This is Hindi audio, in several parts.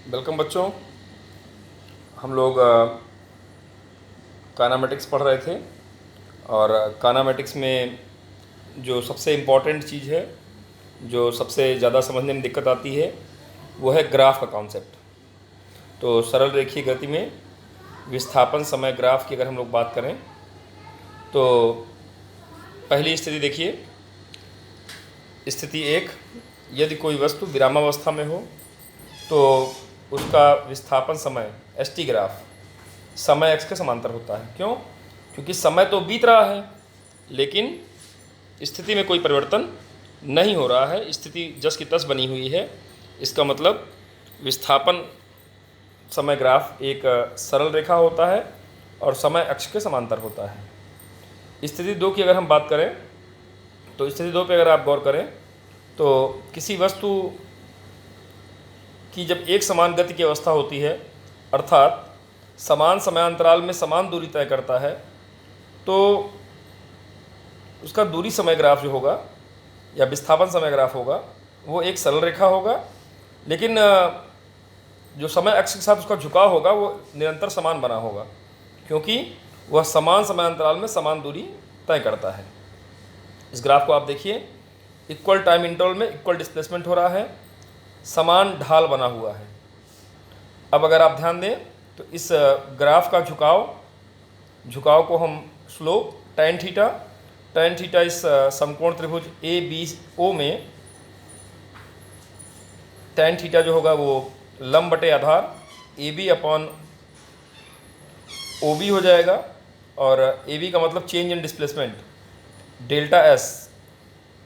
वेलकम बच्चों। हम लोग कानामेटिक्स पढ़ रहे थे और कानामेटिक्स में जो सबसे इम्पॉर्टेंट चीज़ है, जो सबसे ज़्यादा समझने में दिक्कत आती है, वो है ग्राफ का कॉन्सेप्ट। तो सरल रेखीय गति में विस्थापन समय ग्राफ की अगर हम लोग बात करें तो पहली स्थिति देखिए, स्थिति एक, यदि कोई वस्तु विरामावस्था में हो तो उसका विस्थापन समय एस टी ग्राफ समय एक्स के समांतर होता है। क्यों? क्योंकि समय तो बीत रहा है लेकिन स्थिति में कोई परिवर्तन नहीं हो रहा है, स्थिति जस की तस बनी हुई है। इसका मतलब विस्थापन समय ग्राफ एक सरल रेखा होता है और समय अक्ष के समांतर होता है। स्थिति दो की अगर हम बात करें तो स्थिति दो पे अगर आप गौर करें तो किसी वस्तु की जब एक समान गति की अवस्था होती है, अर्थात समान समयांतराल में समान दूरी तय करता है, तो उसका दूरी समय ग्राफ जो होगा या विस्थापन समय ग्राफ होगा वो एक सरल रेखा होगा, लेकिन जो समय अक्ष के साथ उसका झुकाव होगा वो निरंतर समान बना होगा, क्योंकि वह समान समयांतराल में समान दूरी तय करता है। इस ग्राफ को आप देखिए, इक्वल टाइम इंटरवल में इक्वल डिस्प्लेसमेंट हो रहा है, समान ढाल बना हुआ है। अब अगर आप ध्यान दें तो इस ग्राफ का झुकाव को हम स्लोप tan थीटा इस समकोण त्रिभुज ए बी ओ में tan थीटा जो होगा वो लंब बटे आधार A B upon O B हो जाएगा, और ए बी का मतलब change in displacement delta S,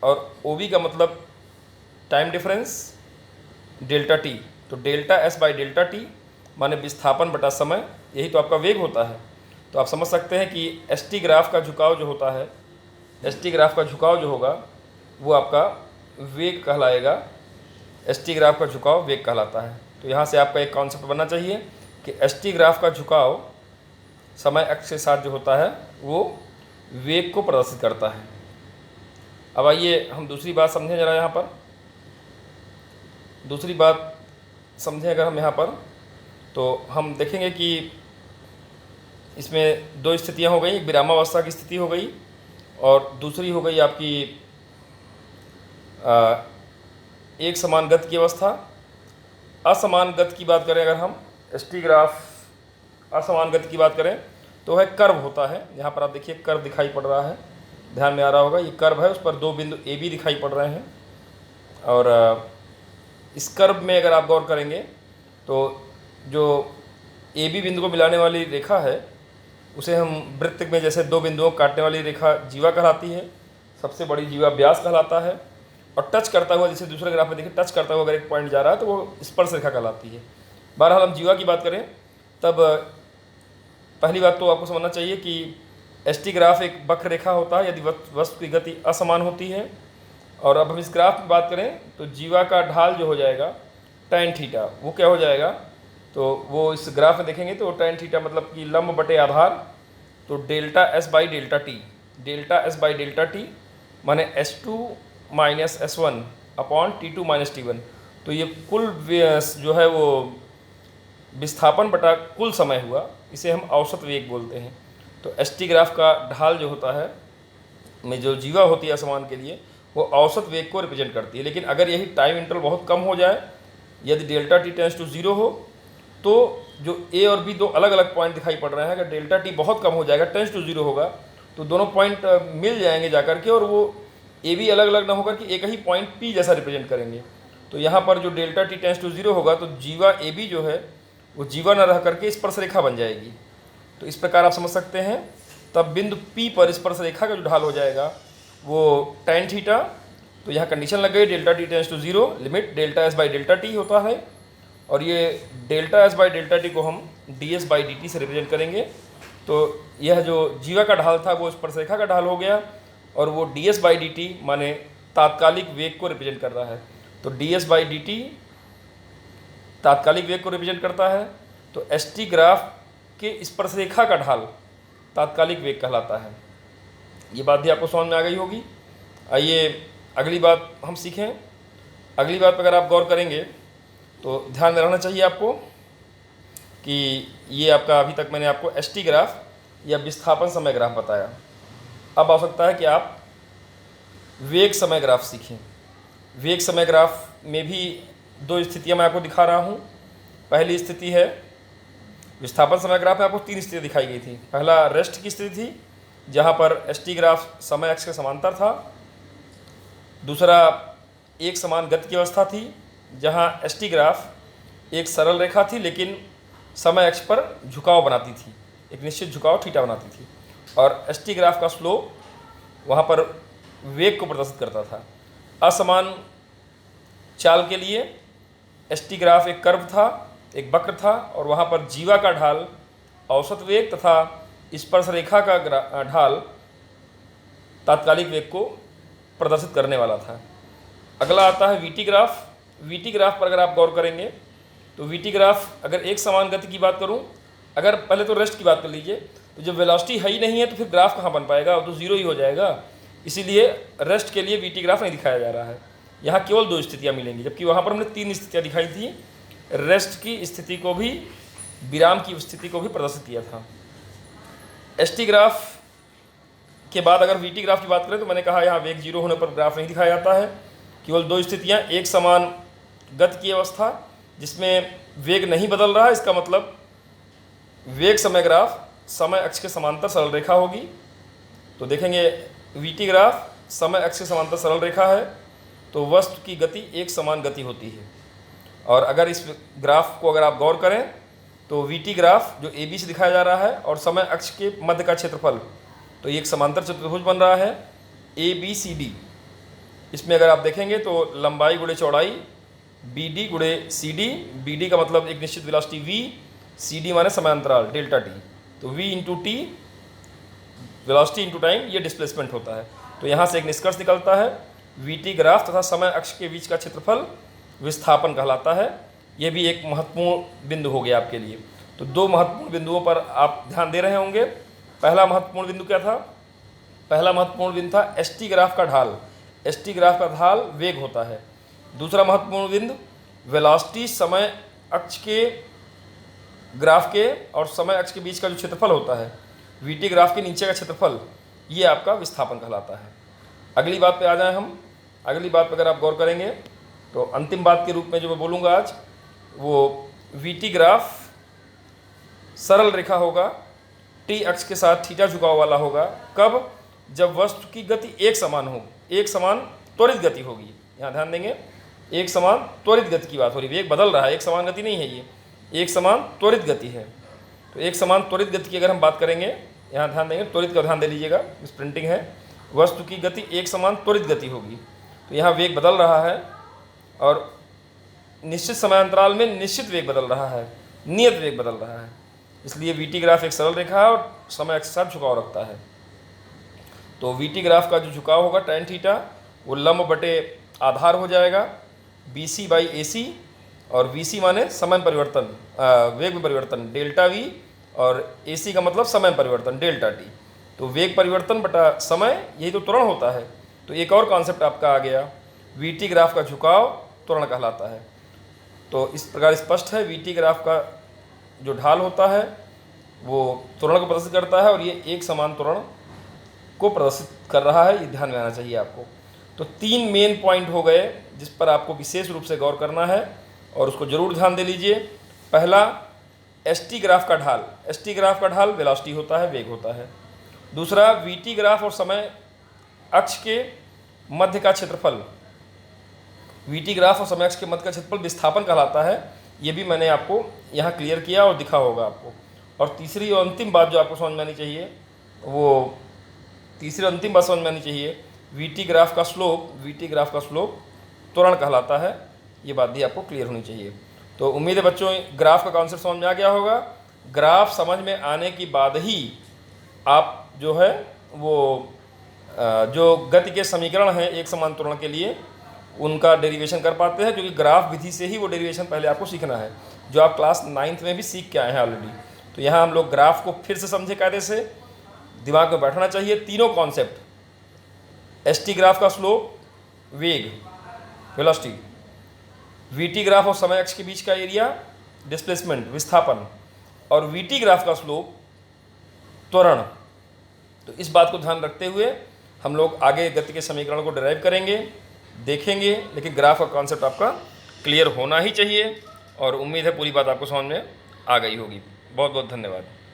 और ओ बी का मतलब टाइम डिफरेंस डेल्टा टी। तो delta S by delta T माने विस्थापन बटा समय, यही तो आपका वेग होता है। तो आप समझ सकते हैं कि एस टी ग्राफ का झुकाव जो होता है, एस टी ग्राफ का झुकाव जो होगा वो आपका वेग कहलाएगा। एस टी ग्राफ का झुकाव वेग कहलाता है। तो यहाँ से आपका एक कॉन्सेप्ट बनना चाहिए कि एस टी ग्राफ का झुकाव समय अक्ष के साथ जो होता है वो वेग को प्रदर्शित करता है। अब आइए हम दूसरी बात समझें जरा। यहाँ पर दूसरी बात समझें अगर हम यहाँ पर, तो हम देखेंगे कि इसमें दो स्थितियाँ हो गई, एक विरामावस्था की स्थिति हो गई और दूसरी हो गई आपकी एक समान गति की अवस्था। असमान गति की बात करें अगर हम, एस टी ग्राफ असमान गति की बात करें तो है कर्व होता है। यहाँ पर आप देखिए कर्व दिखाई पड़ रहा है, ध्यान में आ रहा होगा, ये कर्व है, उस पर दो बिंदु ए बी दिखाई पड़ रहे हैं। और इस कर्व में अगर आप गौर करेंगे तो जो ए बी बिंदु को मिलाने वाली रेखा है उसे हम वृत्त में जैसे दो बिंदुओं को काटने वाली रेखा जीवा कहलाती है, सबसे बड़ी जीवा व्यास कहलाता है। और टच करता हुआ, जैसे दूसरे ग्राफ में देखिए, टच करता हुआ अगर एक पॉइंट जा रहा है तो वो स्पर्श रेखा कहलाती है। बहरहाल हम जीवा की बात करें तब पहली बात तो आपको समझना चाहिए कि एस टी ग्राफ एक वक्र रेखा होता है यदि वस्तु की गति असमान होती है। और अब हम इस ग्राफ में बात करें तो जीवा का ढाल जो हो जाएगा tan थीटा, वो क्या हो जाएगा, तो वो इस ग्राफ में देखेंगे तो tan थीटा मतलब कि लंब बटे आधार, तो delta S by delta T, delta S by delta T माने S2 minus S1 upon T2 minus T1। तो ये कुल जो है वो विस्थापन बटा कुल समय हुआ, इसे हम औसत वेग बोलते हैं। तो एस टी ग्राफ का ढाल जो होता है में जो जीवा होती है असमान के लिए, वो औसत वेग को रिप्रेजेंट करती है। लेकिन अगर यही टाइम इंटरवल बहुत कम हो जाए, यदि डेल्टा टी टेंस टू 0 हो, तो जो ए और बी दो अलग अलग पॉइंट दिखाई पड़ रहे हैं, अगर डेल्टा टी बहुत कम हो जाएगा, टेंस टू 0 होगा, तो दोनों पॉइंट मिल जाएंगे जाकर के, और वो ए बी अलग अलग ना होकर कि एक ही पॉइंट पी जैसा रिप्रेजेंट करेंगे। तो यहाँ पर जो डेल्टा टी टेंस टू 0 होगा तो जीवा ए बी जो है वो जीवा न रह करके स्पर्श रेखा बन जाएगी। तो इस प्रकार आप समझ सकते हैं। तब बिंदु पी पर स्पर्श रेखा का जो ढाल हो जाएगा वो tan थीटा, तो यहाँ कंडीशन लग गई delta t tends to 0, limit delta S by delta t होता है, और ये delta S by delta t को हम d s by d t से रिप्रेजेंट करेंगे। तो यह जो जीवा का ढाल था वो स्पर्श रेखा का ढाल हो गया, और वो D s by d T माने तात्कालिक वेग को रिप्रेजेंट कर रहा है। तो D s by d T तात्कालिक वेग को रिप्रेजेंट करता है। तो एस टी ग्राफ के स्पर्श रेखा का ढाल तात्कालिक वेग कहलाता है। ये बात भी आपको समझ में आ गई होगी। आइए अगली बात हम सीखें। अगली बात पर अगर आप गौर करेंगे, तो ध्यान में रखना चाहिए आपको कि ये आपका अभी तक मैंने आपको एसटी ग्राफ या विस्थापन समय ग्राफ बताया। अब आवश्यकता है कि आप वेग समय ग्राफ सीखें। वेग समय ग्राफ में भी दो स्थितियां मैं आपको दिखा रहा हूं। पहली स्थिति है विस्थापन समय ग्राफ में आपको 3 स्थितियां दिखाई गई थी। पहला रेस्ट की स्थिति थी जहां पर एसटी ग्राफ समय अक्ष के समांतर था। दूसरा एक समान गति की अवस्था थी जहां एसटी ग्राफ एक सरल रेखा थी लेकिन समय अक्ष पर झुकाव बनाती थी, एक निश्चित झुकाव थीटा बनाती थी, और एसटी ग्राफ का स्लोप वहाँ पर वेग को प्रदर्शित करता था। असमान चाल के लिए एसटी ग्राफ एक कर्व था, एक वक्र था, और वहाँ पर जीवा का ढाल औसत वेग तथा स्पर्श रेखा का ढाल तात्कालिक वेग को प्रदर्शित करने वाला था। अगला आता है वीटी ग्राफ। वीटी ग्राफ पर अगर आप गौर करेंगे तो वीटी ग्राफ, अगर एक समान गति की बात करूं, अगर पहले तो रेस्ट की बात कर लीजिए, तो जब वेलोसिटी है ही नहीं है तो फिर ग्राफ कहाँ बन पाएगा, वो तो जीरो ही हो जाएगा। इसीलिए रेस्ट के लिए वीटी ग्राफ नहीं दिखाया जा रहा है। यहाँ केवल 2 स्थितियाँ मिलेंगी, जबकि वहाँ पर हमने 3 स्थितियाँ दिखाई थी। रेस्ट की स्थिति को भी, विराम की स्थिति को भी प्रदर्शित किया था। एसटी ग्राफ के बाद अगर वीटी ग्राफ की बात करें तो मैंने कहा यहाँ वेग 0 होने पर ग्राफ नहीं दिखाया जाता है। केवल 2 स्थितियाँ, एक समान गति की अवस्था जिसमें वेग नहीं बदल रहा है, इसका मतलब वेग समय ग्राफ समय अक्ष के समांतर सरल रेखा होगी। तो देखेंगे वीटी ग्राफ समय अक्ष के समांतर सरल रेखा है तो वस्तु की गति एक समान गति होती है। और अगर इस ग्राफ को अगर आप गौर करें तो वीटी ग्राफ जो ए बी से दिखाया जा रहा है और समय अक्ष के मध्य का क्षेत्रफल, तो ये एक समांतर चतुर्भुज बन रहा है ए बी सी डी। इसमें अगर आप देखेंगे तो लंबाई गुणे चौड़ाई बी डी गुणे सी डी, बी डी का मतलब एक निश्चित वेलोसिटी वी, सी डी माने समय अंतराल डेल्टा टी, तो v into t velocity into time, ये डिस्प्लेसमेंट होता है। तो यहाँ से एक निष्कर्ष निकलता है वीटी ग्राफ तथा समय अक्ष के बीच का क्षेत्रफल विस्थापन कहलाता है। ये भी एक महत्वपूर्ण बिंदु हो गया आपके लिए। तो 2 महत्वपूर्ण बिंदुओं पर आप ध्यान दे रहे होंगे। पहला महत्वपूर्ण बिंदु क्या था? पहला महत्वपूर्ण बिंदु था एसटी ग्राफ का ढाल। एसटी ग्राफ का ढाल वेग होता है। दूसरा महत्वपूर्ण बिंदु वेलोसिटी समय अक्ष के ग्राफ के और समय अक्ष के बीच का जो क्षेत्रफल होता है, वीटी ग्राफ के नीचे का क्षेत्रफल, ये आपका विस्थापन कहलाता है। अगली बात पे आ जाएं हम। अगली बात पर अगर आप गौर करेंगे तो अंतिम बात के रूप में जो मैं बोलूँगा आज, वो वीटी ग्राफ सरल रेखा होगा, टी अक्ष के साथ थीटा झुकाव वाला होगा। कब? जब वस्तु की गति एक समान हो, एक समान त्वरित गति होगी। यहाँ ध्यान देंगे, एक समान त्वरित गति की बात हो रही है। वेग बदल रहा है, एक समान गति नहीं है, ये एक समान त्वरित गति है। तो एक समान त्वरित गति की अगर हम बात करेंगे, यहाँ ध्यान देंगे, त्वरित का ध्यान दे लीजिएगा, इस प्रिंटिंग है, वस्तु की गति एक समान त्वरित गति होगी। तो यहाँ वेग बदल रहा है और निश्चित समय अंतराल में निश्चित वेग बदल रहा है, नियत वेग बदल रहा है। इसलिए वीटी ग्राफ एक सरल रेखा है और समय अक्ष के साथ झुकाव रखता है। तो वीटी ग्राफ का जो झुकाव होगा tan थीटा, वो लंब बटे आधार हो जाएगा BC बाई AC, और BC माने समय परिवर्तन, वेग में परिवर्तन डेल्टा V, और AC का मतलब समय परिवर्तन डेल्टा T। तो वेग परिवर्तन बटा समय, यही तो त्वरण होता है। तो एक और कॉन्सेप्ट आपका आ गया, वीटी ग्राफ का झुकाव त्वरण कहलाता है। तो इस प्रकार स्पष्ट है, वीटी ग्राफ का जो ढाल होता है वो त्वरण को प्रदर्शित करता है और ये एक समान त्वरण को प्रदर्शित कर रहा है, ये ध्यान में आना चाहिए आपको। तो 3 मेन पॉइंट हो गए जिस पर आपको विशेष रूप से गौर करना है और उसको जरूर ध्यान दे लीजिए। पहला, एसटी ग्राफ का ढाल। एसटी ग्राफ का ढाल वेलोसिटी होता है, वेग होता है। दूसरा, वीटी ग्राफ और समय अक्ष के मध्य का क्षेत्रफल, वीटी ग्राफ और समय अक्ष के मध्य का क्षेत्रफल विस्थापन कहलाता है। ये भी मैंने आपको यहाँ क्लियर किया और दिखा होगा आपको। और तीसरी और अंतिम बात जो आपको समझ में आनी चाहिए, वो तीसरी अंतिम बात समझ में आनी चाहिए, वीटी ग्राफ का स्लोप, वीटी ग्राफ का स्लोप त्वरण कहलाता है। ये बात भी आपको क्लियर होनी चाहिए। तो उम्मीद है बच्चों ग्राफ का कॉन्सेप्ट समझ में आ गया होगा। ग्राफ समझ में आने के बाद ही आप जो है वो जो गति के समीकरण हैं एक समान त्वरण के लिए, उनका डेरिवेशन कर पाते हैं, क्योंकि ग्राफ विधि से ही वो डेरिवेशन पहले आपको सीखना है, जो आप क्लास 9th में भी सीख के आए हैं ऑलरेडी। तो यहाँ हम लोग ग्राफ को फिर से समझे, कायदे से दिमाग में बैठना चाहिए। तीनों कॉन्सेप्ट, एसटी ग्राफ का स्लोप, वेग वेलोसिटी, वीटी ग्राफ और समय अक्ष के बीच का एरिया डिस्प्लेसमेंट विस्थापन, और वीटी ग्राफ का स्लोप त्वरण। तो इस बात को ध्यान रखते हुए हम लोग आगे गति के समीकरण को डिराइव करेंगे, देखेंगे, लेकिन ग्राफ का कॉन्सेप्ट आपका क्लियर होना ही चाहिए और उम्मीद है पूरी बात आपको समझ में आ गई होगी। बहुत बहुत धन्यवाद।